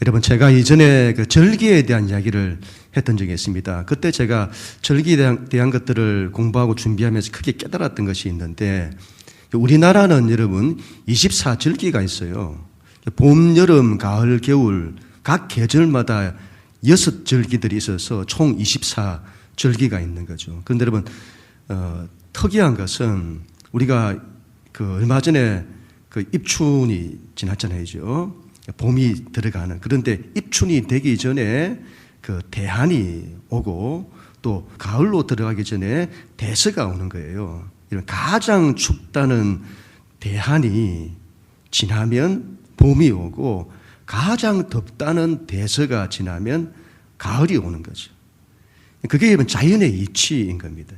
여러분, 제가 이전에 그 절기에 대한 이야기를 했던 적이 있습니다. 그때 제가 절기에 대한 것들을 공부하고 준비하면서 크게 깨달았던 것이 있는데, 우리나라는 여러분 24절기가 있어요. 봄, 여름, 가을, 겨울 각 계절마다 6절기들이 있어서 총 24절기가 있는 거죠. 그런데 여러분, 특이한 것은 우리가 얼마 전에 입춘이 지났잖아요. 봄이 들어가는. 그런데 입춘이 되기 전에 대한이 오고 또 가을로 들어가기 전에 대서가 오는 거예요. 이런 가장 춥다는 대한이 지나면 봄이 오고 가장 덥다는 대서가 지나면 가을이 오는 거죠. 그게 자연의 이치인 겁니다.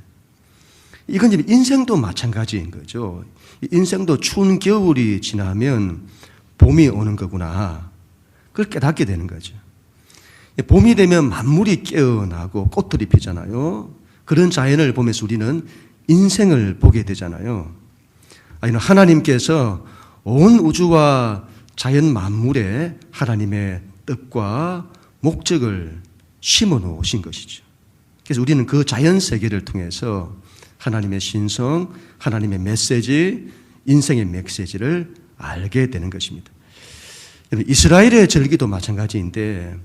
이건 인생도 마찬가지인 거죠. 인생도 추운 겨울이 지나면 봄이 오는 거구나. 그걸 깨닫게 되는 거죠. 봄이 되면 만물이 깨어나고 꽃들이 피잖아요. 그런 자연을 보면서 우리는 인생을 보게 되잖아요. 하나님께서 온 우주와 자연 만물에 하나님의 뜻과 목적을 심어 놓으신 것이죠. 그래서 우리는 그 자연 세계를 통해서 하나님의 신성, 하나님의 메시지, 인생의 메시지를 알게 되는 것입니다. 이스라엘의 절기도 마찬가지인데,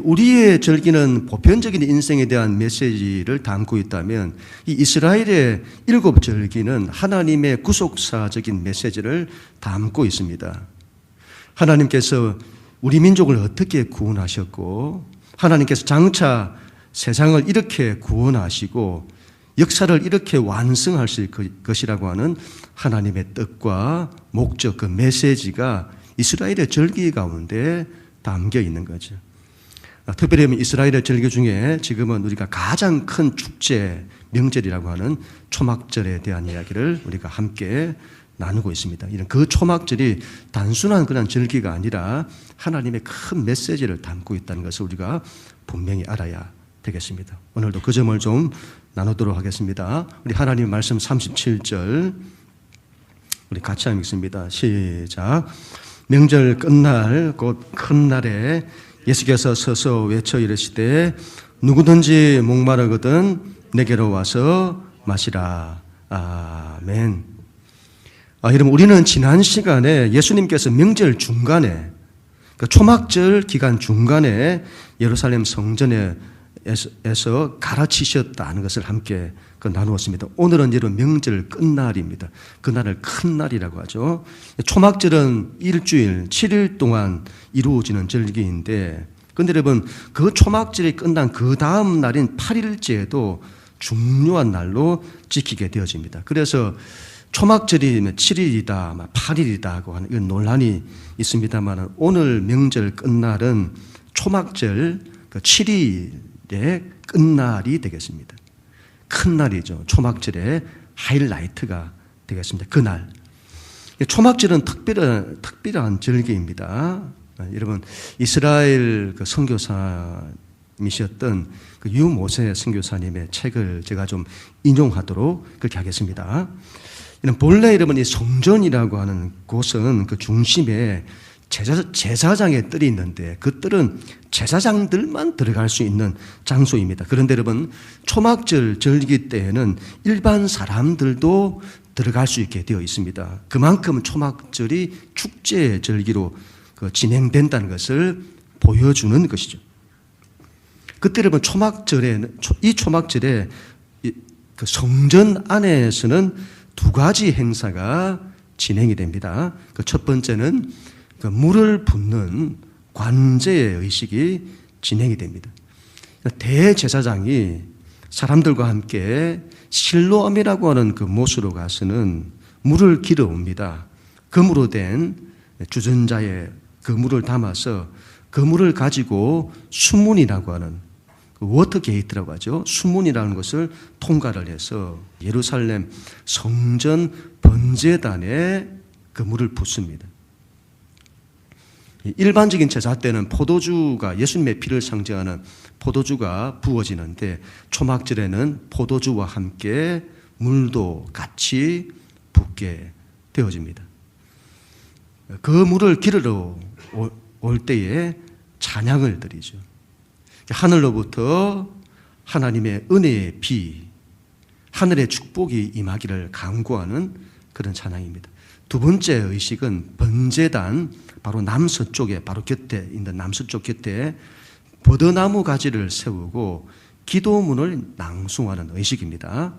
우리의 절기는 보편적인 인생에 대한 메시지를 담고 있다면 이 이스라엘의 7절기는 하나님의 구속사적인 메시지를 담고 있습니다. 하나님께서 우리 민족을 어떻게 구원하셨고, 하나님께서 장차 세상을 이렇게 구원하시고 역사를 이렇게 완성하실 것이라고 하는 하나님의 뜻과 목적, 그 메시지가 이스라엘의 절기 가운데 담겨 있는 거죠. 특별히 이스라엘의 절기 중에 지금은 우리가 가장 큰 축제, 명절이라고 하는 초막절에 대한 이야기를 우리가 함께 나누고 있습니다. 이런 그 초막절이 단순한 그냥 절기가 아니라 하나님의 큰 메시지를 담고 있다는 것을 우리가 분명히 알아야 되겠습니다. 오늘도 그 점을 좀 나누도록 하겠습니다. 우리 하나님 말씀 37절 우리 같이 한번 읽습니다. 시작. 명절 끝날 곧 큰 날에 예수께서 서서 외쳐 이르시되 누구든지 목마르거든 내게로 와서 마시라. 아멘. 여러분, 우리는 지난 시간에 예수님께서 명절 중간에, 초막절 기간 중간에 예루살렘 성전에서 가르치셨다는 것을 함께 나누었습니다. 오늘은 여러분 명절 끝날입니다. 그날을 큰 날이라고 하죠. 초막절은 일주일, 7일 동안 이루어지는 절기인데, 그런데 여러분 그 초막절이 끝난 그 다음 날인 8일째도 중요한 날로 지키게 되어집니다. 그래서 초막절이 7일이다, 8일이다 하고 하는 이런 논란이 있습니다만, 오늘 명절 끝날은 초막절 7일의 끝날이 되겠습니다. 큰 날이죠. 초막절의 하이라이트가 되겠습니다. 그날. 초막절은 특별한 절기입니다. 여러분, 이스라엘 선교사이셨던 유모세 선교사님의 책을 제가 좀 인용하도록 그렇게 하겠습니다. 본래 여러분 이 성전이라고 하는 곳은 그 중심에 제사장의 뜰이 있는데 그 뜰은 제사장들만 들어갈 수 있는 장소입니다. 그런데 여러분 초막절 절기 때에는 일반 사람들도 들어갈 수 있게 되어 있습니다. 그만큼 초막절이 축제 절기로 진행된다는 것을 보여주는 것이죠. 그때 여러분 이 초막절에 그 성전 안에서는 두 가지 행사가 진행이 됩니다. 그 첫 번째는 물을 붓는 관제의 의식이 진행이 됩니다. 대제사장이 사람들과 함께 실로암이라고 하는 그 못으로 가서는 물을 길어옵니다. 금으로 된 주전자에 그 물을 담아서 그 물을 가지고 수문이라고 하는 워터게이트라고 하죠. 수문이라는 것을 통과를 해서 예루살렘 성전 번제단에 그 물을 붓습니다. 일반적인 제사 때는 포도주가, 예수님의 피를 상징하는 포도주가 부어지는데 초막절에는 포도주와 함께 물도 같이 붓게 되어집니다. 그 물을 길으러 올 때에 찬양을 드리죠. 하늘로부터 하나님의 은혜의 비, 하늘의 축복이 임하기를 간구하는 그런 찬양입니다. 두 번째 의식은 번제단, 바로 남서쪽에, 바로 곁에 있는 남서쪽 곁에 버드나무 가지를 세우고 기도문을 낭송하는 의식입니다.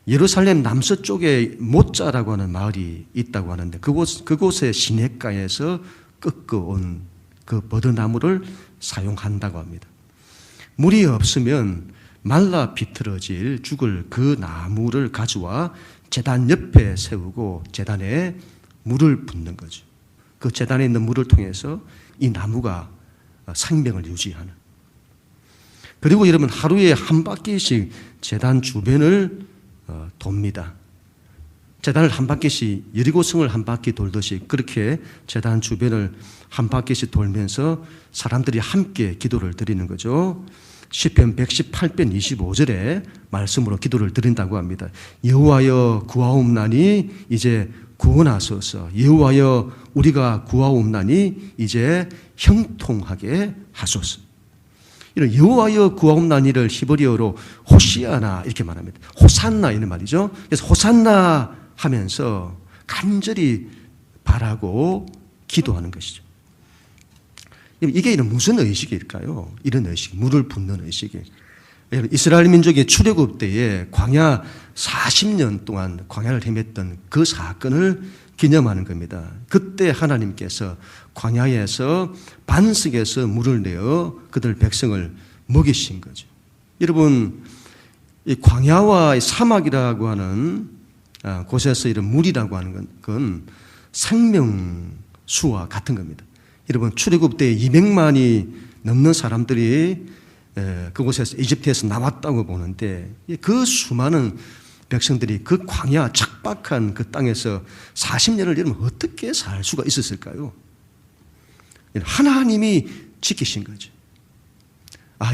예루살렘 남서쪽에 모짜라고 하는 마을이 있다고 하는데 그곳의 시냇가에서 꺾어온 그 버드나무를 사용한다고 합니다. 물이 없으면 말라 비틀어질 죽을 그 나무를 가져와 제단 옆에 세우고 제단에 물을 붓는 거죠. 그 제단에 있는 물을 통해서 이 나무가 생명을 유지하는. 그리고 여러분 하루에 한 바퀴씩 제단 주변을 돕니다. 제단을 한 바퀴씩 여리고성을 한 바퀴 돌듯이 그렇게 제단 주변을 한 바퀴씩 돌면서 사람들이 함께 기도를 드리는 거죠. 시편 118편 25절에 말씀으로 기도를 드린다고 합니다. 여호와여 구하옵나니 이제 구원하소서. 여호와여 우리가 구하옵나니 이제 형통하게 하소서. 이런 여호와여 구하옵나니를 히브리어로 호시아나 이렇게 말합니다. 호산나 이런 말이죠. 그래서 호산나 하면서 간절히 바라고 기도하는 것이죠. 이게 무슨 의식일까요? 이런 의식, 물을 붓는 의식이. 이스라엘 민족이 출애굽 때에 광야 40년 동안 광야를 헤맸던 그 사건을 기념하는 겁니다. 그때 하나님께서 광야에서 반석에서 물을 내어 그들 백성을 먹이신 거죠. 여러분, 이 광야와 사막이라고 하는 곳에서 이런 물이라고 하는 건 생명수와 같은 겁니다. 여러분 출애굽 때 200만이 넘는 사람들이 그곳에서 이집트에서 나왔다고 보는데 그 수많은 백성들이 그 광야 척박한 그 땅에서 40년을 여러분 어떻게 살 수가 있었을까요? 하나님이 지키신 거죠.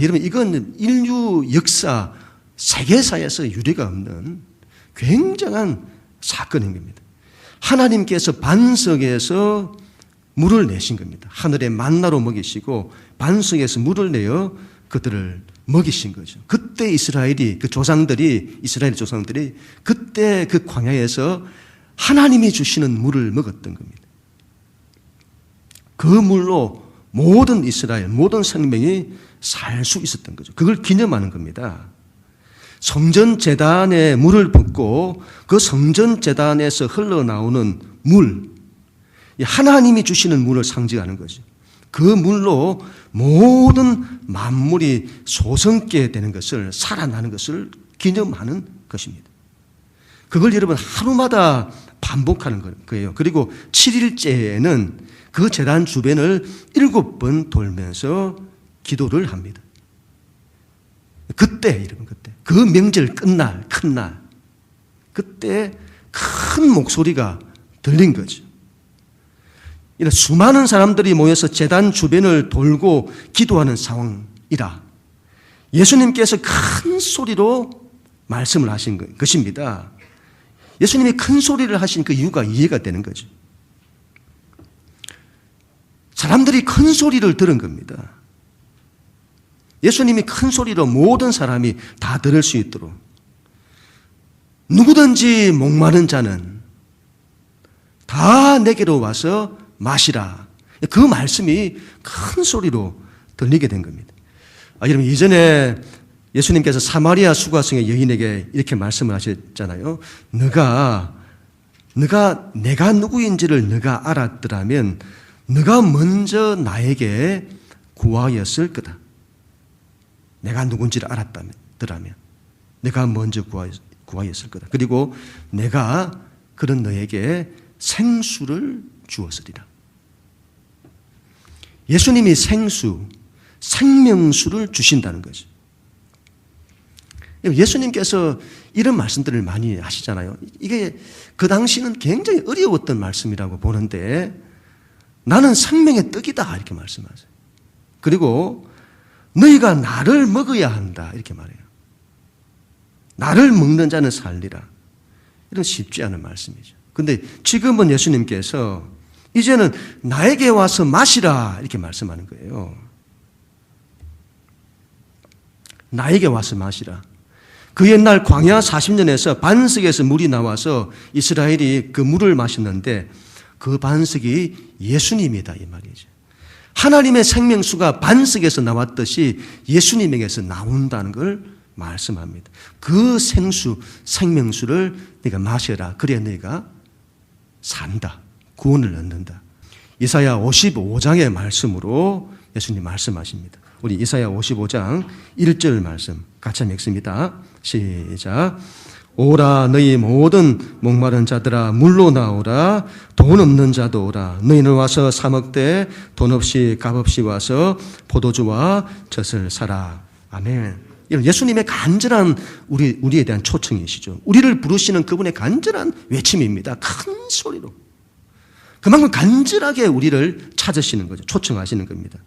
여러분 이건 인류 역사 세계사에서 유례가 없는 굉장한 사건인 겁니다. 하나님께서 반석에서 물을 내신 겁니다. 하늘의 만나로 먹이시고 반석에서 물을 내어 그들을 먹이신 거죠. 그때 이스라엘 조상들이 그때 그 광야에서 하나님이 주시는 물을 먹었던 겁니다. 그 물로 모든 이스라엘, 모든 생명이 살 수 있었던 거죠. 그걸 기념하는 겁니다. 성전 제단에 물을 붓고 그 성전 제단에서 흘러나오는 물, 하나님이 주시는 물을 상징하는 거죠. 그 물로 모든 만물이 소성케 되는 것을, 살아나는 것을 기념하는 것입니다. 그걸 여러분 하루마다 반복하는 거예요. 그리고 7일째에는 그 제단 주변을 7번 돌면서 기도를 합니다. 그때 그 명절 끝날, 큰 날, 그때 큰 목소리가 들린 거죠. 이런 수많은 사람들이 모여서 제단 주변을 돌고 기도하는 상황이라 예수님께서 큰 소리로 말씀을 하신 것입니다. 예수님이 큰 소리를 하신 그 이유가 이해가 되는 거죠. 사람들이 큰 소리를 들은 겁니다. 예수님이 큰 소리로 모든 사람이 다 들을 수 있도록 누구든지 목마른 자는 다 내게로 와서 마시라. 그 말씀이 큰 소리로 들리게 된 겁니다. 여러분 이전에 예수님께서 사마리아 수가성의 여인에게 이렇게 말씀을 하셨잖아요. 내가 누구인지를 네가 알았더라면 네가 먼저 나에게 구하였을 거다. 내가 누군지를 알았더라면 내가 먼저 구하였을 거다. 그리고 내가 그런 너에게 생수를 주었으리라. 예수님이 생명수를 주신다는 거죠. 예수님께서 이런 말씀들을 많이 하시잖아요. 이게 그 당시는 굉장히 어려웠던 말씀이라고 보는데 나는 생명의 떡이다 이렇게 말씀하세요. 그리고 너희가 나를 먹어야 한다 이렇게 말해요. 나를 먹는 자는 살리라. 이런 쉽지 않은 말씀이죠. 근데 지금은 예수님께서 이제는 나에게 와서 마시라 이렇게 말씀하는 거예요. 나에게 와서 마시라. 그 옛날 광야 40년에서 반석에서 물이 나와서 이스라엘이 그 물을 마셨는데 그 반석이 예수님이다 이 말이죠. 하나님의 생명수가 반석에서 나왔듯이 예수님에게서 나온다는 걸 말씀합니다. 그 생수, 생명수를 네가 마셔라. 그래야 네가 산다. 구원을 얻는다. 이사야 55장의 말씀으로 예수님 말씀하십니다. 우리 이사야 55장 1절 말씀 같이 한번 읽습니다. 시작. 오라 너희 모든 목마른 자들아 물로 나오라. 돈 없는 자도 오라. 너희는 와서 사 먹되 돈 없이 값 없이 와서 포도주와 젖을 사라. 아멘. 예수님의 간절한 우리에 대한 초청이시죠. 우리를 부르시는 그분의 간절한 외침입니다. 큰 소리로. 그만큼 간절하게 우리를 찾으시는 거죠. 초청하시는 겁니다.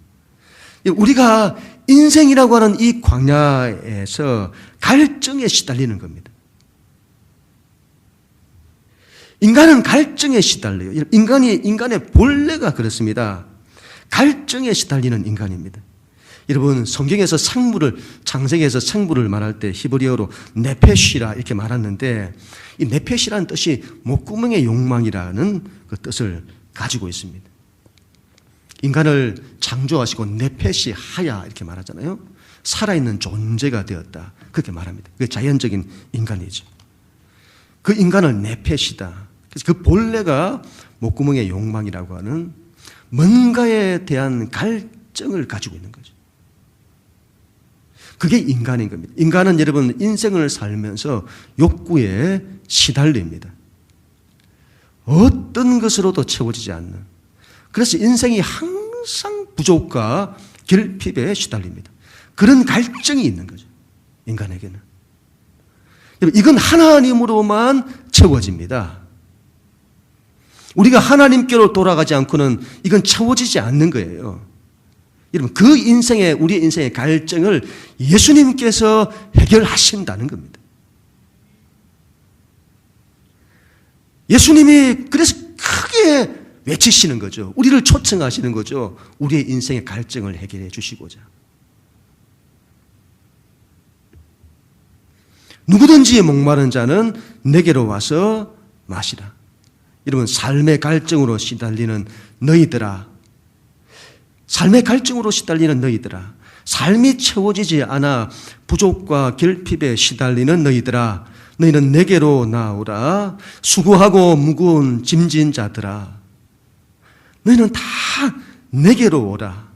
우리가 인생이라고 하는 이 광야에서 갈증에 시달리는 겁니다. 인간은 갈증에 시달려요. 인간의 본래가 그렇습니다. 갈증에 시달리는 인간입니다. 여러분, 성경에서 창세기에서 생물을 말할 때 히브리어로 네페시라 이렇게 말하는데 이 네페시라는 뜻이 목구멍의 욕망이라는 그 뜻을 가지고 있습니다. 인간을 창조하시고 네페시 하야 이렇게 말하잖아요. 살아있는 존재가 되었다. 그렇게 말합니다. 그게 자연적인 인간이죠. 그 인간을 네페시다. 그래서 그 본래가 목구멍의 욕망이라고 하는 뭔가에 대한 갈증을 가지고 있는 거죠. 그게 인간인 겁니다. 인간은 여러분 인생을 살면서 욕구에 시달립니다. 어떤 것으로도 채워지지 않는. 그래서 인생이 항상 부족과 결핍에 시달립니다. 그런 갈증이 있는 거죠. 인간에게는. 이건 하나님으로만 채워집니다. 우리가 하나님께로 돌아가지 않고는 이건 채워지지 않는 거예요. 여러분, 그 우리 인생의 갈증을 예수님께서 해결하신다는 겁니다. 예수님이 그래서 크게 외치시는 거죠. 우리를 초청하시는 거죠. 우리의 인생의 갈증을 해결해 주시고자. 누구든지 목마른 자는 내게로 와서 마시라. 여러분, 삶의 갈증으로 시달리는 너희들아, 삶의 갈증으로 시달리는 너희들아, 삶이 채워지지 않아 부족과 결핍에 시달리는 너희들아, 너희는 내게로 나오라. 수고하고 무거운 짐진 자들아, 너희는 다 내게로 오라.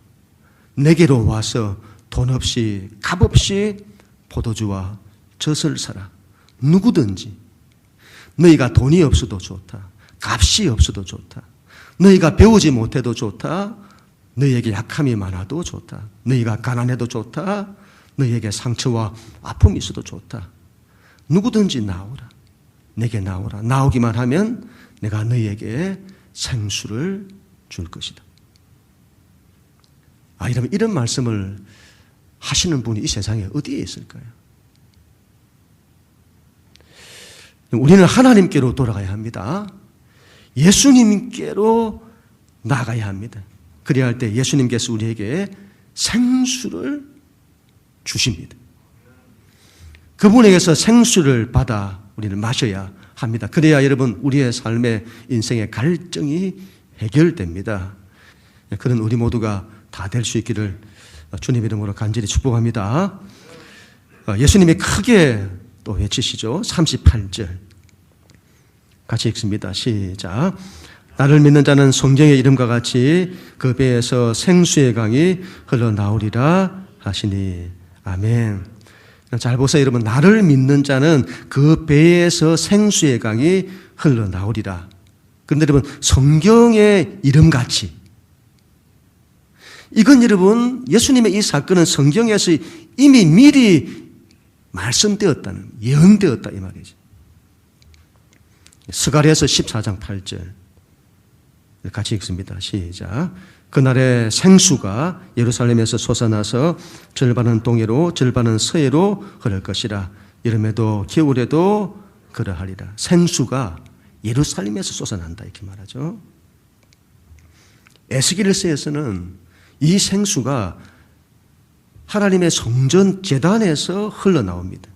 내게로 와서 돈 없이 값 없이 포도주와 젖을 사라. 누구든지. 너희가 돈이 없어도 좋다. 값이 없어도 좋다. 너희가 배우지 못해도 좋다. 너희에게 약함이 많아도 좋다. 너희가 가난해도 좋다. 너희에게 상처와 아픔이 있어도 좋다. 누구든지 나오라. 내게 나오라. 나오기만 하면 내가 너희에게 생수를 줄 것이다. 여러분, 이런 말씀을 하시는 분이 이 세상에 어디에 있을까요? 우리는 하나님께로 돌아가야 합니다. 예수님께로 나가야 합니다. 그래야 할 때 예수님께서 우리에게 생수를 주십니다. 그분에게서 생수를 받아 우리는 마셔야 합니다. 그래야 여러분 우리의 삶의 인생의 갈증이 해결됩니다. 그런 우리 모두가 다 될 수 있기를 주님 이름으로 간절히 축복합니다. 예수님이 크게 또 외치시죠. 38절 같이 읽습니다. 시작. 나를 믿는 자는 성경의 이름과 같이 그 배에서 생수의 강이 흘러나오리라 하시니. 아멘. 잘 보세요 여러분. 나를 믿는 자는 그 배에서 생수의 강이 흘러나오리라. 그런데 여러분, 성경의 이름같이, 이건 여러분 예수님의 이 사건은 성경에서 이미 미리 말씀되었다는, 예언되었다 이 말이죠. 스가랴서 14장 8절 같이 읽습니다. 시작. 그날에 생수가 예루살렘에서 솟아나서 절반은 동해로 절반은 서해로 흐를 것이라. 여름에도 겨울에도 그러하리라. 생수가 예루살렘에서 솟아난다 이렇게 말하죠. 에스겔서에서는 이 생수가 하나님의 성전 제단에서 흘러나옵니다.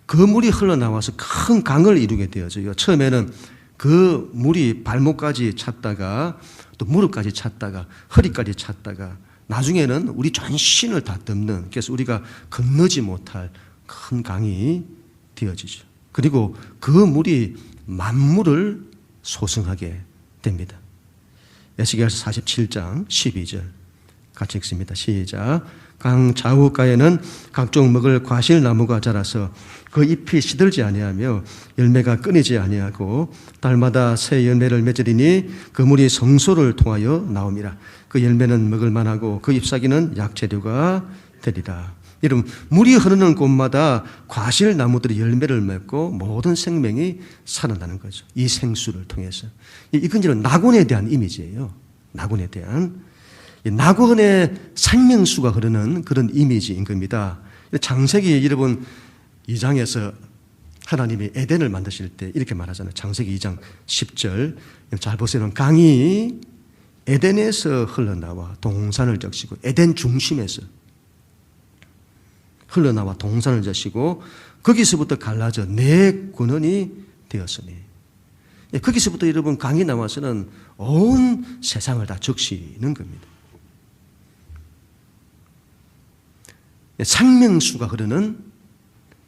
그 물이 흘러나와서 큰 강을 이루게 되어져요. 처음에는 그 물이 발목까지 찼다가 또 무릎까지 찼다가 허리까지 찼다가 나중에는 우리 전신을 다 덮는, 그래서 우리가 건너지 못할 큰 강이 되어지죠. 그리고 그 물이 만물을 소성하게 됩니다. 에스겔서 47장 12절 같이 읽습니다. 시작. 강 좌우가에는 각종 먹을 과실나무가 자라서 그 잎이 시들지 아니하며 열매가 끊이지 아니하고 달마다 새 열매를 맺으리니 그 물이 성소를 통하여 나옵니다. 그 열매는 먹을 만하고 그 잎사귀는 약재료가 되리라. 여러분, 물이 흐르는 곳마다 과실나무들이 열매를 맺고 모든 생명이 살아나는 거죠. 이 생수를 통해서. 이건 이제 낙원에 대한 이미지예요. 낙원에 대한. 낙원의 생명수가 흐르는 그런 이미지인 겁니다. 창세기 여러분 2장에서 하나님이 에덴을 만드실 때 이렇게 말하잖아요. 창세기 2장 10절 잘 보세요. 강이 에덴에서 흘러나와 동산을 적시고 에덴 중심에서 흘러나와 동산을 적시고 거기서부터 갈라져 네 군원이 되었으니, 거기서부터 여러분 강이 나와서는 온 세상을 다 적시는 겁니다. 생명수가 흐르는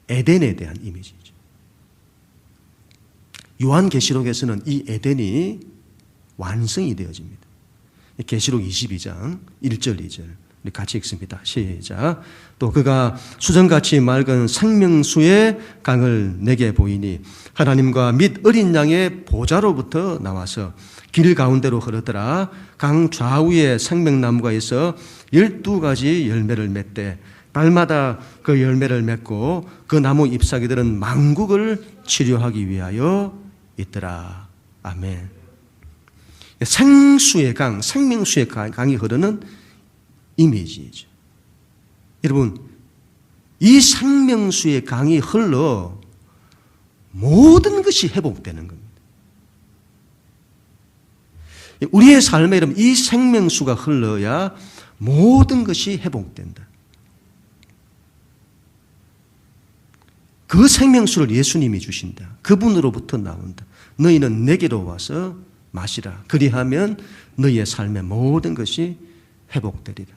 에덴에 대한 이미지죠. 요한계시록에서는 이 에덴이 완성이 되어집니다. 계시록 22장 1절 2절 우리 같이 읽습니다. 시작. 또 그가 수정같이 맑은 생명수의 강을 내게 보이니 하나님과 및 어린 양의 보좌로부터 나와서 길 가운데로 흐르더라. 강 좌우에 생명나무가 있어 12가지 열매를 맺되 날마다 그 열매를 맺고 그 나무 잎사귀들은 만국을 치료하기 위하여 있더라. 아멘. 생수의 강, 생명수의 강이 흐르는 이미지죠. 여러분, 이 생명수의 강이 흘러 모든 것이 회복되는 겁니다. 우리의 삶에 여러분 이 생명수가 흘러야 모든 것이 회복된다. 그 생명수를 예수님이 주신다. 그분으로부터 나온다. 너희는 내게로 와서 마시라. 그리하면 너희의 삶의 모든 것이 회복되리라.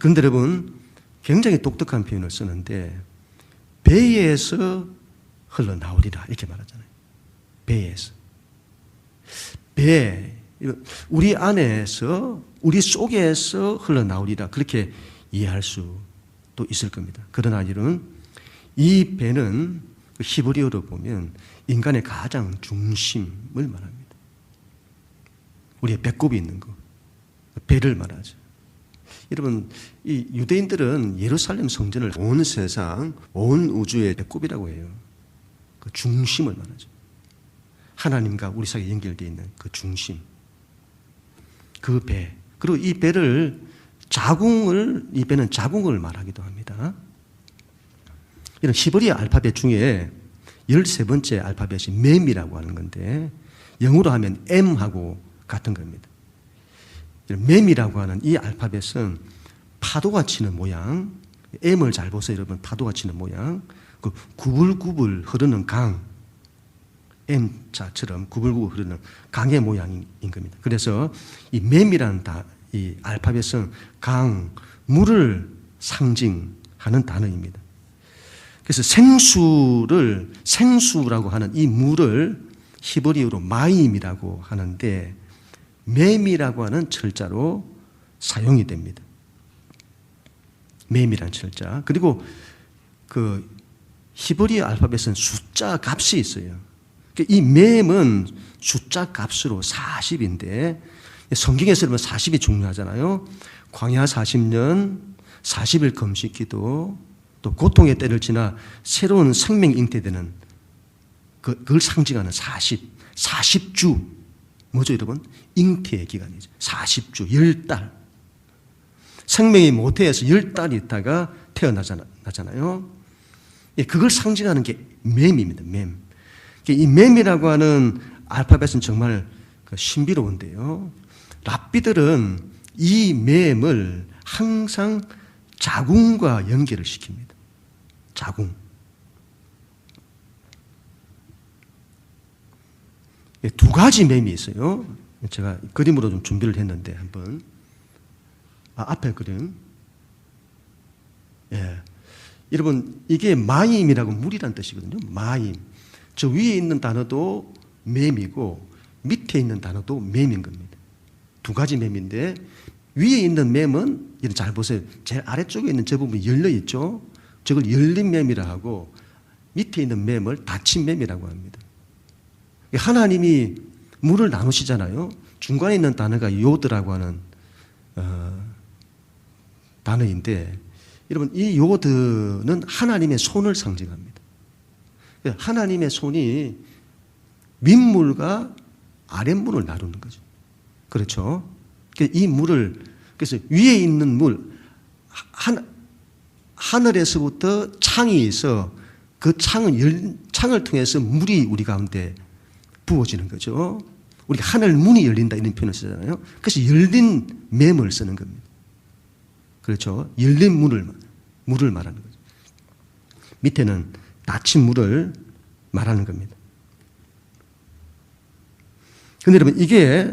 그런데 여러분 굉장히 독특한 표현을 쓰는데 배에서 흘러나오리라 이렇게 말하잖아요. 배에서. 배, 우리 안에서 우리 속에서 흘러나오리라 그렇게 이해할 수도 있을 겁니다. 그러나 여러분 이 배는 히브리어로 보면 인간의 가장 중심을 말합니다. 우리의 배꼽이 있는 거, 배를 말하죠. 여러분, 이 유대인들은 예루살렘 성전을 온 세상, 온 우주의 배꼽이라고 해요. 그 중심을 말하죠. 하나님과 우리 사이에 연결되어 있는 그 중심, 그 배. 그리고 이 배를 이 배는 자궁을 말하기도 합니다. 이런 히브리 알파벳 중에 13번째 알파벳이 맴이라고 하는 건데 영어로 하면 M하고 같은 겁니다. 맴이라고 하는 이 알파벳은 파도가 치는 모양, M을 잘 보세요 여러분. 파도가 치는 모양, 그 구불구불 흐르는 강, M자처럼 구불구불 흐르는 강의 모양인 겁니다. 그래서 이 맴이라는 이 알파벳은 강, 물을 상징하는 단어입니다. 그래서 생수라고 하는 이 물을 히브리어로 마임이라고 하는데 맴이라고 하는 철자로 사용이 됩니다. 맴이라는 철자. 그리고 그 히브리어 알파벳은 숫자 값이 있어요. 이 맴은 숫자 값으로 40인데 성경에서 보면 40이 중요하잖아요. 광야 40년, 40일 금식기도 또 고통의 때를 지나 새로운 생명 잉태되는 그걸 상징하는 40주 뭐죠 여러분? 잉태의 기간이죠. 40주, 10달. 생명이 모태에서 10달 있다가 태어나잖아요. 그걸 상징하는 게 맴입니다. 맴. 이 맴이라고 하는 알파벳은 정말 신비로운데요. 랍비들은 이 맴을 항상 자궁과 연결을 시킵니다. 자궁. 두 가지 맴이 있어요. 제가 그림으로 좀 준비를 했는데 한번 앞에 그림. 예. 여러분 이게 마임이라고 물이란 뜻이거든요. 마임. 저 위에 있는 단어도 맴이고 밑에 있는 단어도 맴인 겁니다. 두 가지 맴인데 위에 있는 맴은 잘 보세요. 제일 아래쪽에 있는 저 부분이 열려 있죠. 저걸 열린 맴이라 하고 밑에 있는 맴을 닫힌 맴이라고 합니다. 하나님이 물을 나누시잖아요. 중간에 있는 단어가 요드라고 하는 단어인데 여러분 이 요드는 하나님의 손을 상징합니다. 하나님의 손이 윗물과 아랫물을 나누는 거죠. 그렇죠? 이 물을 그래서 위에 있는 물 하늘에서부터 창이 있어 그 창을 통해서 물이 우리 가운데 부어지는 거죠. 우리가 하늘 문이 열린다 이런 표현을 쓰잖아요. 그래서 열린 맴을 쓰는 겁니다. 그렇죠? 열린 물을 말하는 거죠. 밑에는 닫힌 물을 말하는 겁니다. 그런데 여러분 이게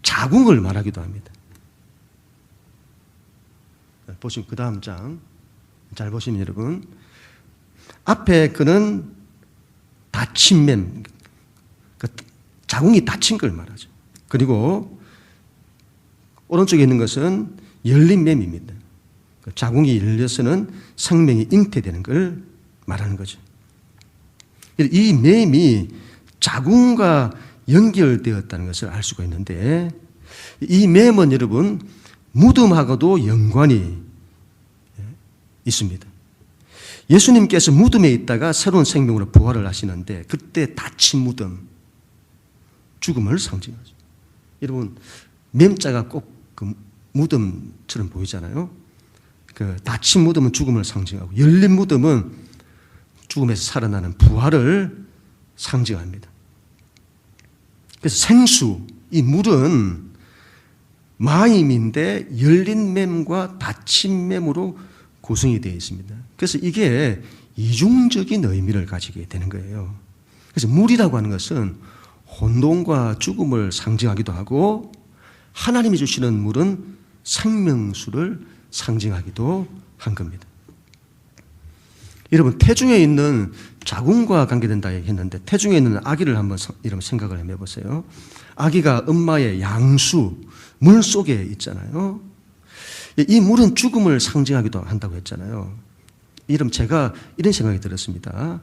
자궁을 말하기도 합니다. 보시면 그 다음 장 잘 보시면 여러분 앞에 그는 닫힌 맴, 자궁이 닫힌 걸 말하죠. 그리고 오른쪽에 있는 것은 열린 맴입니다. 자궁이 열려서는 생명이 잉태되는 걸 말하는 거죠. 이 맴이 자궁과 연결되었다는 것을 알 수가 있는데 이 맴은 여러분 무덤하고도 연관이 있습니다. 예수님께서 무덤에 있다가 새로운 생명으로 부활을 하시는데 그때 닫힌 무덤, 죽음을 상징하죠. 여러분 맴자가 꼭 그 무덤처럼 보이잖아요. 그 닫힌 무덤은 죽음을 상징하고 열린 무덤은 죽음에서 살아나는 부활을 상징합니다. 그래서 생수, 이 물은 마임인데 열린 맴과 닫힌 맴으로 구성이 되어 있습니다. 그래서 이게 이중적인 의미를 가지게 되는 거예요. 그래서 물이라고 하는 것은 혼돈과 죽음을 상징하기도 하고 하나님이 주시는 물은 생명수를 상징하기도 한 겁니다. 여러분 태중에 있는 자궁과 관계된다 얘기했는데 태중에 있는 아기를 한번 여러분 생각을 해보세요. 아기가 엄마의 양수, 물 속에 있잖아요. 이 물은 죽음을 상징하기도 한다고 했잖아요. 이름 제가 이런 생각이 들었습니다.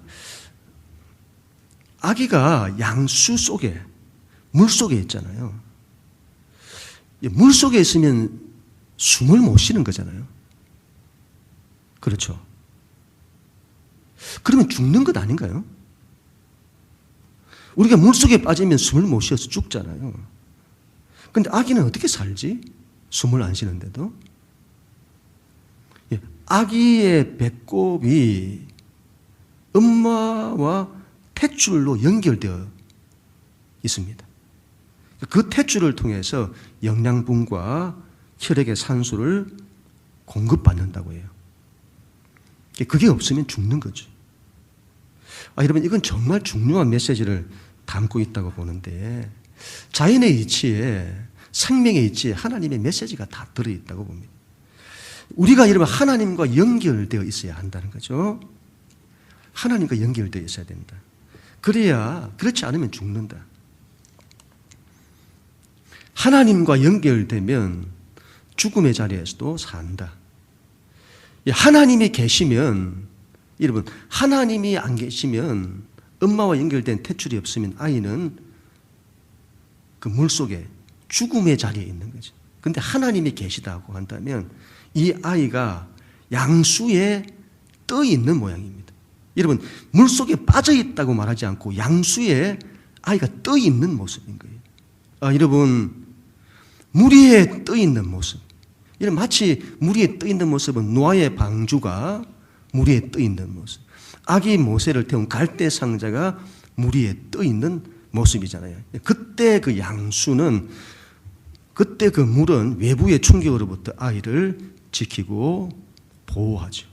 아기가 양수 속에, 물 속에 있잖아요. 물 속에 있으면 숨을 못 쉬는 거잖아요. 그렇죠. 그러면 죽는 것 아닌가요? 우리가 물 속에 빠지면 숨을 못 쉬어서 죽잖아요. 그런데 아기는 어떻게 살지? 숨을 안 쉬는데도. 아기의 배꼽이 엄마와 탯줄로 연결되어 있습니다. 그 탯줄을 통해서 영양분과 혈액의 산소를 공급받는다고 해요. 그게 없으면 죽는 거죠. 여러분 이건 정말 중요한 메시지를 담고 있다고 보는데 자연의 이치에 생명의 이치에 하나님의 메시지가 다 들어있다고 봅니다. 우리가 여러분 하나님과 연결되어 있어야 한다는 거죠. 하나님과 연결되어 있어야 된다. 그래야 그렇지 않으면 죽는다. 하나님과 연결되면 죽음의 자리에서도 산다. 하나님이 계시면 여러분 하나님이 안 계시면 엄마와 연결된 탯줄이 없으면 아이는 그 물속에 죽음의 자리에 있는 거죠. 그런데 하나님이 계시다고 한다면 이 아이가 양수에 떠 있는 모양입니다. 여러분 물속에 빠져 있다고 말하지 않고 양수에 아이가 떠 있는 모습인 거예요. 여러분 물 위에 떠 있는 모습. 이런 마치 물 위에 떠 있는 모습은 노아의 방주가 물 위에 떠 있는 모습. 아기 모세를 태운 갈대 상자가 물 위에 떠 있는 모습이잖아요. 그때 그 양수는 그때 그 물은 외부의 충격으로부터 아이를 지키고 보호하죠.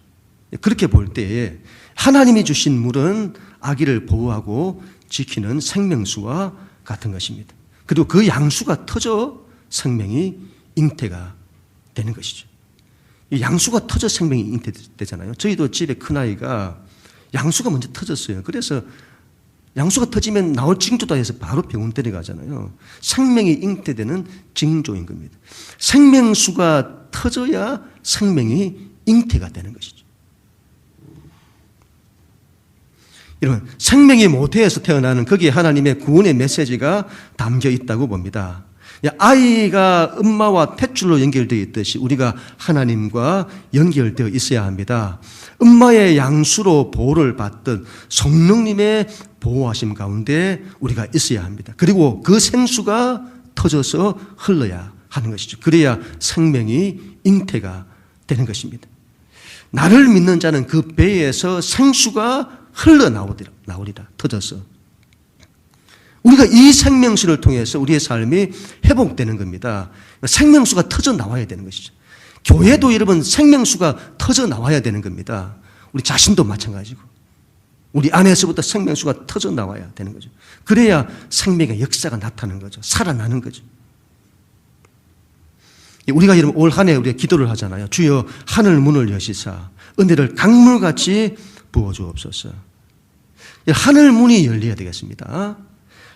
그렇게 볼 때에 하나님이 주신 물은 아기를 보호하고 지키는 생명수와 같은 것입니다. 그리고 그 양수가 터져 생명이 잉태가 되는 것이죠. 양수가 터져 생명이 잉태되잖아요. 저희도 집에 큰아이가 양수가 먼저 터졌어요. 그래서 양수가 터지면 나올 징조다 해서 바로 병원 데려가잖아요. 생명이 잉태되는 징조인 겁니다. 생명수가 터져야 생명이 잉태가 되는 것이죠. 여러분, 생명이 모태에서 태어나는 거기에 하나님의 구원의 메시지가 담겨 있다고 봅니다. 아이가 엄마와 탯줄로 연결되어 있듯이 우리가 하나님과 연결되어 있어야 합니다. 엄마의 양수로 보호를 받던 성령님의 보호하심 가운데 우리가 있어야 합니다. 그리고 그 생수가 터져서 흘러야 하는 것이죠. 그래야 생명이 잉태가 되는 것입니다. 나를 믿는 자는 그 배에서 생수가 흘러나오리라. 터져서. 우리가 이 생명수를 통해서 우리의 삶이 회복되는 겁니다. 생명수가 터져 나와야 되는 것이죠. 교회도 여러분 생명수가 터져 나와야 되는 겁니다. 우리 자신도 마찬가지고 우리 안에서부터 생명수가 터져 나와야 되는 거죠. 그래야 생명의 역사가 나타나는 거죠. 살아나는 거죠. 우리가 여러분 올 한 해 우리가 기도를 하잖아요. 주여 하늘 문을 여시사 은혜를 강물같이 부어주옵소서. 하늘 문이 열려야 되겠습니다.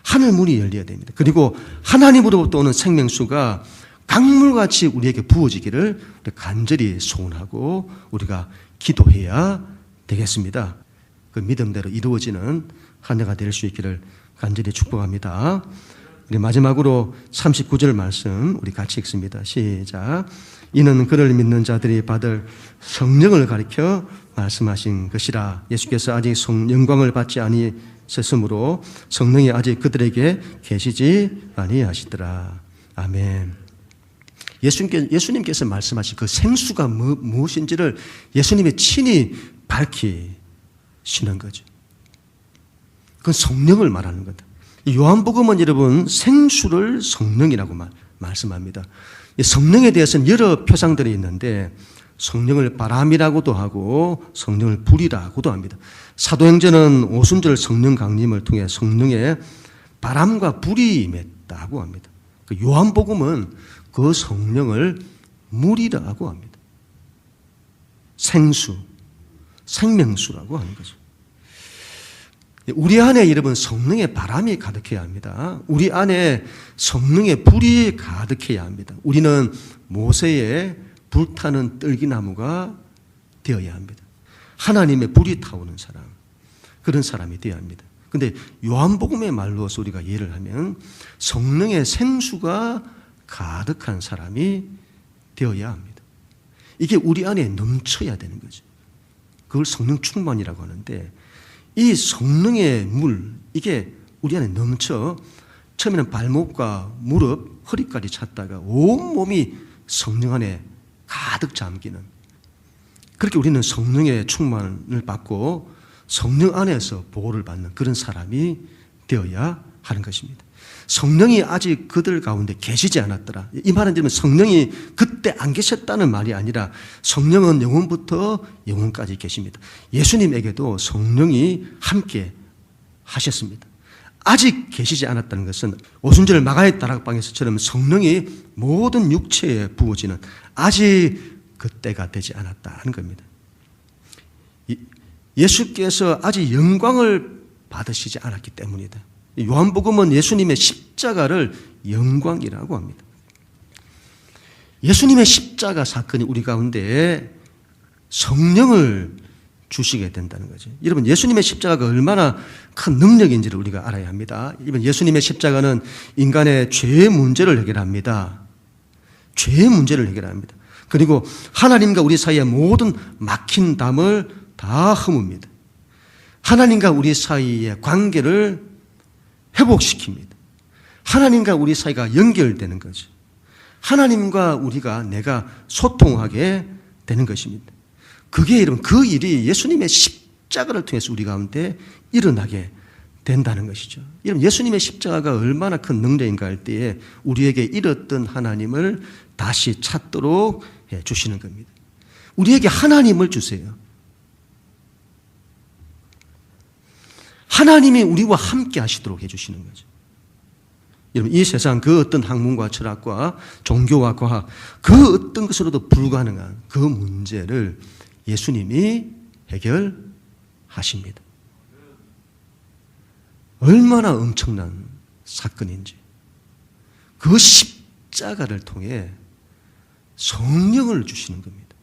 하늘 문이 열려야 됩니다. 그리고 하나님으로부터 오는 생명수가 강물같이 우리에게 부어지기를 간절히 소원하고 우리가 기도해야 되겠습니다. 그 믿음대로 이루어지는 한 해가 될 수 있기를 간절히 축복합니다. 우리 마지막으로 39절 말씀 우리 같이 읽습니다. 시작. 이는 그를 믿는 자들이 받을 성령을 가리켜 말씀하신 것이라. 예수께서 아직 영광을 받지 아니하셨으므로 성령이 아직 그들에게 계시지 아니하시더라. 아멘. 예수님께서 말씀하신 그 생수가 무엇인지를 예수님이 친히 밝히시는 거죠. 그건 성령을 말하는 거다. 요한복음은 여러분 생수를 성령이라고 말씀합니다. 성령에 대해서는 여러 표상들이 있는데 성령을 바람이라고도 하고 성령을 불이라고도 합니다. 사도행전은 오순절 성령 강림을 통해 성령의 바람과 불이 임했다고 합니다. 요한복음은 그 성령을 물이라고 합니다. 생수, 생명수라고 하는 거죠. 우리 안에 여러분 성령의 바람이 가득해야 합니다. 우리 안에 성령의 불이 가득해야 합니다. 우리는 모세의 불타는 떨기나무가 되어야 합니다. 하나님의 불이 타오는 사람, 그런 사람이 되어야 합니다. 그런데 요한복음의 말로서 우리가 이해를 하면 성령의 생수가 가득한 사람이 되어야 합니다. 이게 우리 안에 넘쳐야 되는 거죠. 그걸 성령 충만이라고 하는데 이 성령의 물, 이게 우리 안에 넘쳐 처음에는 발목과 무릎, 허리까지 찼다가 온몸이 성령 안에 가득 잠기는, 그렇게 우리는 성령의 충만을 받고 성령 안에서 보호를 받는 그런 사람이 되어야 하는 것입니다. 성령이 아직 그들 가운데 계시지 않았더라. 이 말은 들으면 성령이 그때 안 계셨다는 말이 아니라 성령은 영원부터 영원까지 계십니다. 예수님에게도 성령이 함께 하셨습니다. 아직 계시지 않았다는 것은 오순절 마가의 다락방에서처럼 성령이 모든 육체에 부어지는 아직 그때가 되지 않았다는 겁니다. 예수께서 아직 영광을 받으시지 않았기 때문이다. 요한복음은 예수님의 십자가를 영광이라고 합니다. 예수님의 십자가 사건이 우리 가운데 성령을 주시게 된다는 거죠. 여러분, 예수님의 십자가가 얼마나 큰 능력인지를 우리가 알아야 합니다. 이번 예수님의 십자가는 인간의 죄의 문제를 해결합니다. 죄의 문제를 해결합니다. 그리고 하나님과 우리 사이의 모든 막힌 담을 다 허뭅니다. 하나님과 우리 사이의 관계를 회복시킵니다. 하나님과 우리 사이가 연결되는 거죠. 하나님과 내가 소통하게 되는 것입니다. 그게 여러분, 그 일이 예수님의 십자가를 통해서 우리 가운데 일어나게 된다는 것이죠. 여러분, 예수님의 십자가가 얼마나 큰 능력인가 할 때에 우리에게 잃었던 하나님을 다시 찾도록 해 주시는 겁니다. 우리에게 하나님을 주세요. 하나님이 우리와 함께 하시도록 해주시는 거죠. 여러분, 이 세상 그 어떤 학문과 철학과 종교와 과학, 그 어떤 것으로도 불가능한 그 문제를 예수님이 해결하십니다. 얼마나 엄청난 사건인지. 그 십자가를 통해 성령을 주시는 겁니다.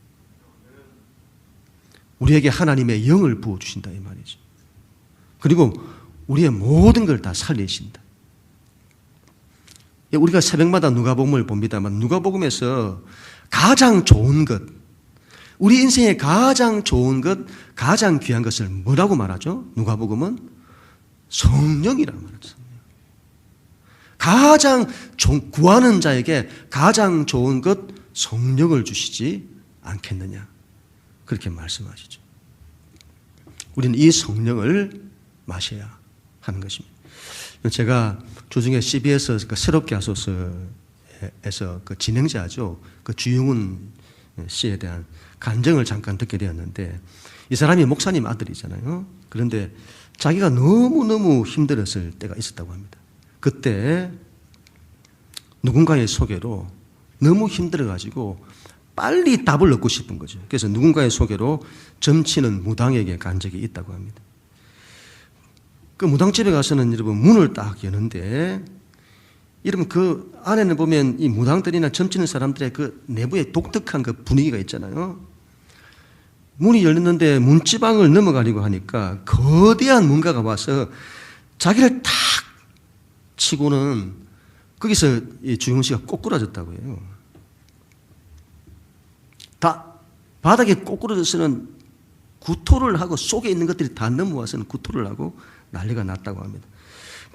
우리에게 하나님의 영을 부어주신다 이 말이죠. 그리고 우리의 모든 걸 다 살리신다. 우리가 새벽마다 누가복음을 봅니다만 누가복음에서 가장 좋은 것, 우리 인생의 가장 좋은 것, 가장 귀한 것을 뭐라고 말하죠? 누가복음은 성령이라고 말하죠. 가장 구하는 자에게 가장 좋은 것 성령을 주시지 않겠느냐, 그렇게 말씀하시죠. 우리는 이 성령을 마셔야 하는 것입니다. 제가 주중에 CBS 그 새롭게 하소서에서 그 진행자죠, 그 주영훈 씨에 대한 간증을 잠깐 듣게 되었는데, 이 사람이 목사님 아들이잖아요. 그런데 자기가 너무너무 힘들었을 때가 있었다고 합니다. 그때 누군가의 소개로 너무 힘들어가지고 빨리 답을 얻고 싶은 거죠. 그래서 누군가의 소개로 점치는 무당에게 간 적이 있다고 합니다. 그 무당집에 가서는 여러분 문을 딱 여는데, 여러분 그 안에는 보면 이 무당들이나 점치는 사람들의 그 내부의 독특한 그 분위기가 있잖아요. 문이 열렸는데 문지방을 넘어가려고 하니까 거대한 뭔가가 와서 자기를 탁 치고는 거기서 이 주영 씨가 꼬꾸라졌다고 해요. 다 바닥에 꼬꾸라져서는 구토를 하고 속에 있는 것들이 다 넘어와서는 구토를 하고 난리가 났다고 합니다.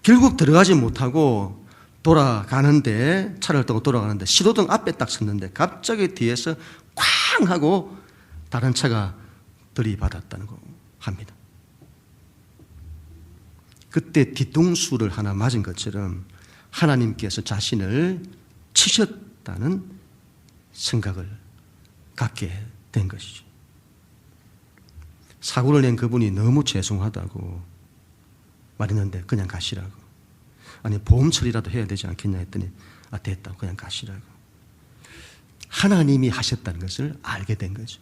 결국 들어가지 못하고 돌아가는데, 차를 타고 돌아가는데 시도등 앞에 딱 섰는데 갑자기 뒤에서 쾅 하고 다른 차가 들이받았다는 거 합니다. 그때 뒤통수를 하나 맞은 것처럼 하나님께서 자신을 치셨다는 생각을 갖게 된 것이죠. 사고를 낸 그분이 너무 죄송하다고 말했는데 그냥 가시라고. 아니 보험 처리라도 해야 되지 않겠냐 했더니 됐다고 그냥 가시라고. 하나님이 하셨다는 것을 알게 된 거죠.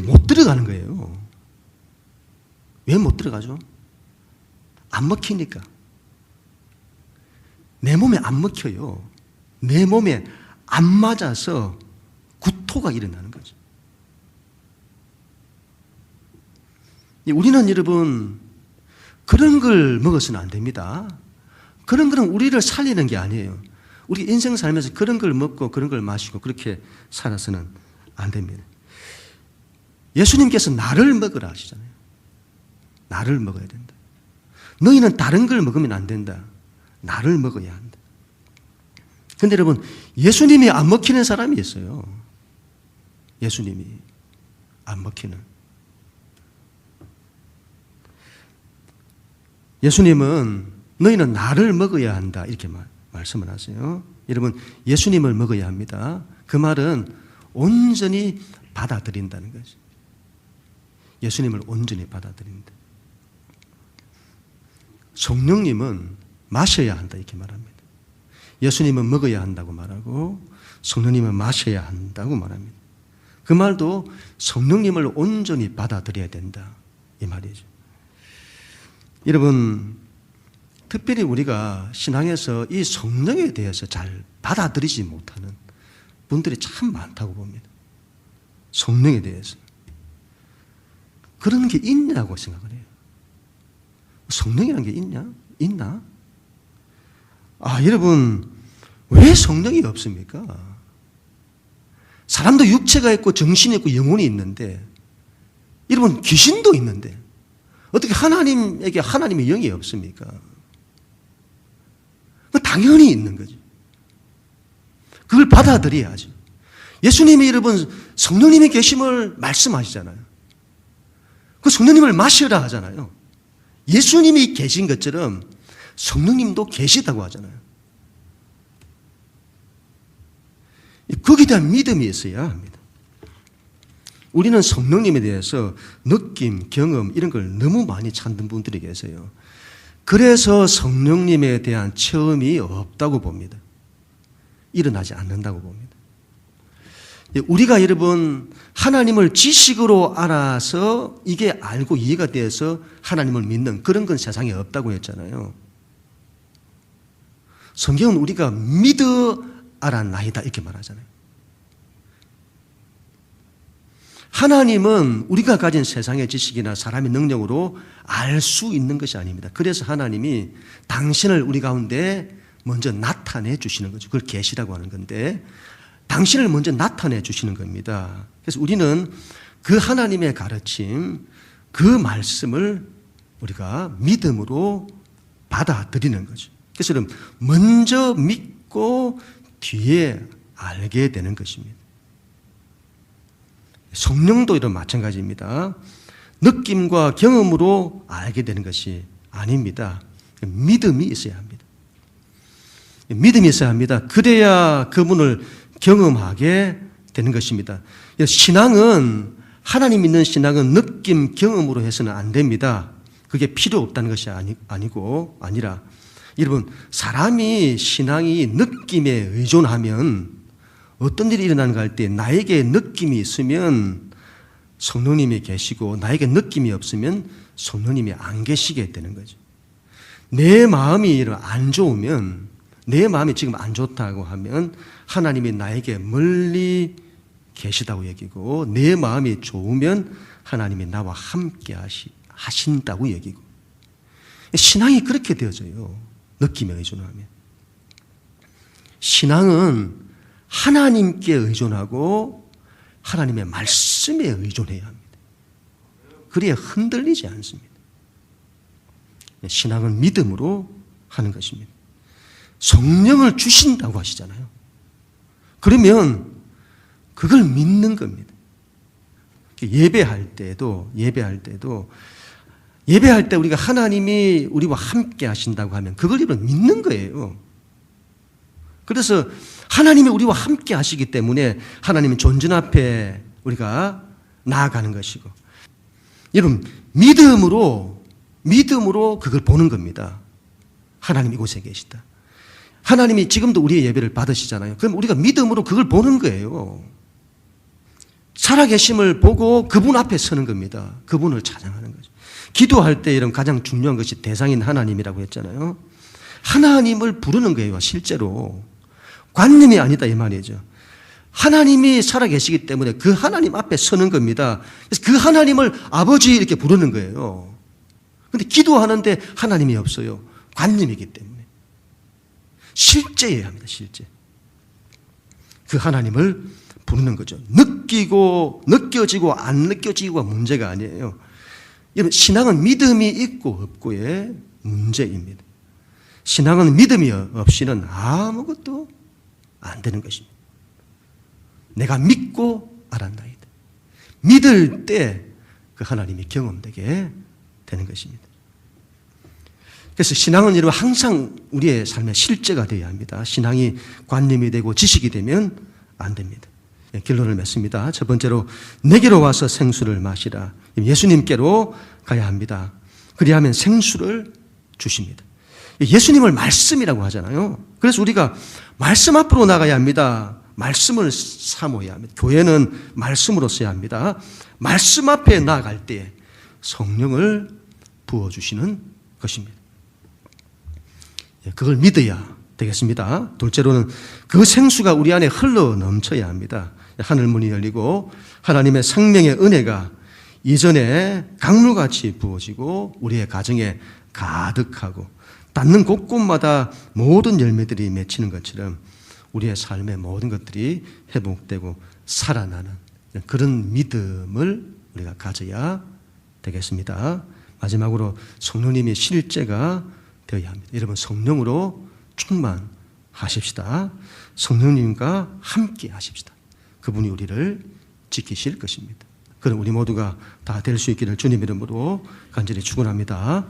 못 들어가는 거예요. 왜 못 들어가죠? 안 먹히니까. 내 몸에 안 먹혀요. 내 몸에 안 맞아서 구토가 일어나는 거죠. 우리는 여러분 그런 걸 먹어서는 안 됩니다. 그런 거는 우리를 살리는 게 아니에요. 우리 인생 살면서 그런 걸 먹고 그런 걸 마시고 그렇게 살아서는 안 됩니다. 예수님께서 나를 먹으라 하시잖아요. 나를 먹어야 된다. 너희는 다른 걸 먹으면 안 된다. 나를 먹어야 한다. 그런데 여러분, 예수님이 안 먹히는 사람이 있어요. 예수님이 안 먹히는. 예수님은 너희는 나를 먹어야 한다 이렇게 말씀을 하세요. 여러분, 예수님을 먹어야 합니다. 그 말은 온전히 받아들인다는 거죠. 예수님을 온전히 받아들인다. 성령님은 마셔야 한다 이렇게 말합니다. 예수님은 먹어야 한다고 말하고 성령님은 마셔야 한다고 말합니다. 그 말도 성령님을 온전히 받아들여야 된다 이 말이죠. 여러분, 특별히 우리가 신앙에서 이 성령에 대해서 잘 받아들이지 못하는 분들이 참 많다고 봅니다. 성령에 대해서. 그런 게 있냐고 생각을 해요. 성령이라는 게 있나? 여러분, 왜 성령이 없습니까? 사람도 육체가 있고 정신이 있고 영혼이 있는데, 여러분, 귀신도 있는데, 어떻게 하나님에게 하나님의 영이 없습니까? 당연히 있는 거죠. 그걸 받아들여야죠. 예수님이 여러분 성령님의 계심을 말씀하시잖아요. 그 성령님을 마시라 하잖아요. 예수님이 계신 것처럼 성령님도 계시다고 하잖아요. 거기에 대한 믿음이 있어야 합니다. 우리는 성령님에 대해서 느낌, 경험 이런 걸 너무 많이 찾는 분들이 계세요. 그래서 성령님에 대한 체험이 없다고 봅니다. 일어나지 않는다고 봅니다. 우리가 여러분 하나님을 지식으로 알아서 이게 알고 이해가 돼서 하나님을 믿는 그런 건 세상에 없다고 했잖아요. 성경은 우리가 믿어 알았나이다 이렇게 말하잖아요. 하나님은 우리가 가진 세상의 지식이나 사람의 능력으로 알 수 있는 것이 아닙니다. 그래서 하나님이 당신을 우리 가운데 먼저 나타내 주시는 거죠. 그걸 계시라고 하는 건데 당신을 먼저 나타내 주시는 겁니다. 그래서 우리는 그 하나님의 가르침, 그 말씀을 우리가 믿음으로 받아들이는 거죠. 그래서 먼저 믿고 뒤에 알게 되는 것입니다. 성령도 이런 마찬가지입니다. 느낌과 경험으로 알게 되는 것이 아닙니다. 믿음이 있어야 합니다. 믿음이 있어야 합니다. 그래야 그분을 경험하게 되는 것입니다. 신앙은, 하나님 믿는 신앙은 느낌, 경험으로 해서는 안 됩니다. 그게 필요 없다는 것이 아니라, 여러분, 사람이 신앙이 느낌에 의존하면 어떤 일이 일어나는가 할 때 나에게 느낌이 있으면 성령님이 계시고 나에게 느낌이 없으면 성령님이 안 계시게 되는 거죠. 내 마음이 안 좋으면, 내 마음이 지금 안 좋다고 하면 하나님이 나에게 멀리 계시다고 여기고, 내 마음이 좋으면 하나님이 나와 함께 하신다고 여기고, 신앙이 그렇게 되어져요. 느낌에 의존하면. 신앙은 하나님께 의존하고 하나님의 말씀에 의존해야 합니다. 그래야 흔들리지 않습니다. 신앙은 믿음으로 하는 것입니다. 성령을 주신다고 하시잖아요. 그러면 그걸 믿는 겁니다. 예배할 때 우리가 하나님이 우리와 함께 하신다고 하면 그걸 믿는 거예요. 그래서 하나님이 우리와 함께 하시기 때문에 하나님은 존전 앞에 우리가 나아가는 것이고, 여러분 믿음으로 그걸 보는 겁니다. 하나님 이곳에 계시다. 하나님이 지금도 우리의 예배를 받으시잖아요. 그럼 우리가 믿음으로 그걸 보는 거예요. 살아계심을 보고 그분 앞에 서는 겁니다. 그분을 찬양하는 거죠. 기도할 때 이런 가장 중요한 것이 대상인 하나님이라고 했잖아요. 하나님을 부르는 거예요. 실제로 관념이 아니다 이 말이죠. 하나님이 살아계시기 때문에 그 하나님 앞에 서는 겁니다. 그래서 그 하나님을 아버지 이렇게 부르는 거예요. 그런데 기도하는데 하나님이 없어요. 관념이기 때문에. 실제여야 합니다. 실제. 그 하나님을 부르는 거죠. 느껴지고 안 느껴지고가 문제가 아니에요. 여러분, 신앙은 믿음이 있고 없고의 문제입니다. 신앙은 믿음이 없이는 아무것도 안 되는 것입니다. 내가 믿고 알았나이다. 믿을 때 그 하나님이 경험되게 되는 것입니다. 그래서 신앙은 여러분 항상 우리의 삶의 실제가 되어야 합니다. 신앙이 관념이 되고 지식이 되면 안 됩니다. 결론을 맺습니다. 첫 번째로 내게로 와서 생수를 마시라. 예수님께로 가야 합니다. 그리하면 생수를 주십니다. 예수님을 말씀이라고 하잖아요. 그래서 우리가 말씀 앞으로 나가야 합니다. 말씀을 사모해야 합니다. 교회는 말씀으로 써야 합니다. 말씀 앞에 나아갈 때 성령을 부어주시는 것입니다. 그걸 믿어야 되겠습니다. 둘째로는 그 생수가 우리 안에 흘러 넘쳐야 합니다. 하늘문이 열리고 하나님의 생명의 은혜가 이전에 강물같이 부어지고 우리의 가정에 가득하고 닿는 곳곳마다 모든 열매들이 맺히는 것처럼 우리의 삶의 모든 것들이 회복되고 살아나는 그런 믿음을 우리가 가져야 되겠습니다. 마지막으로 성령님의 실제가 되어야 합니다. 여러분 성령으로 충만하십시다. 성령님과 함께 하십시다. 그분이 우리를 지키실 것입니다. 그런 우리 모두가 다 될 수 있기를 주님 이름으로 간절히 축원합니다.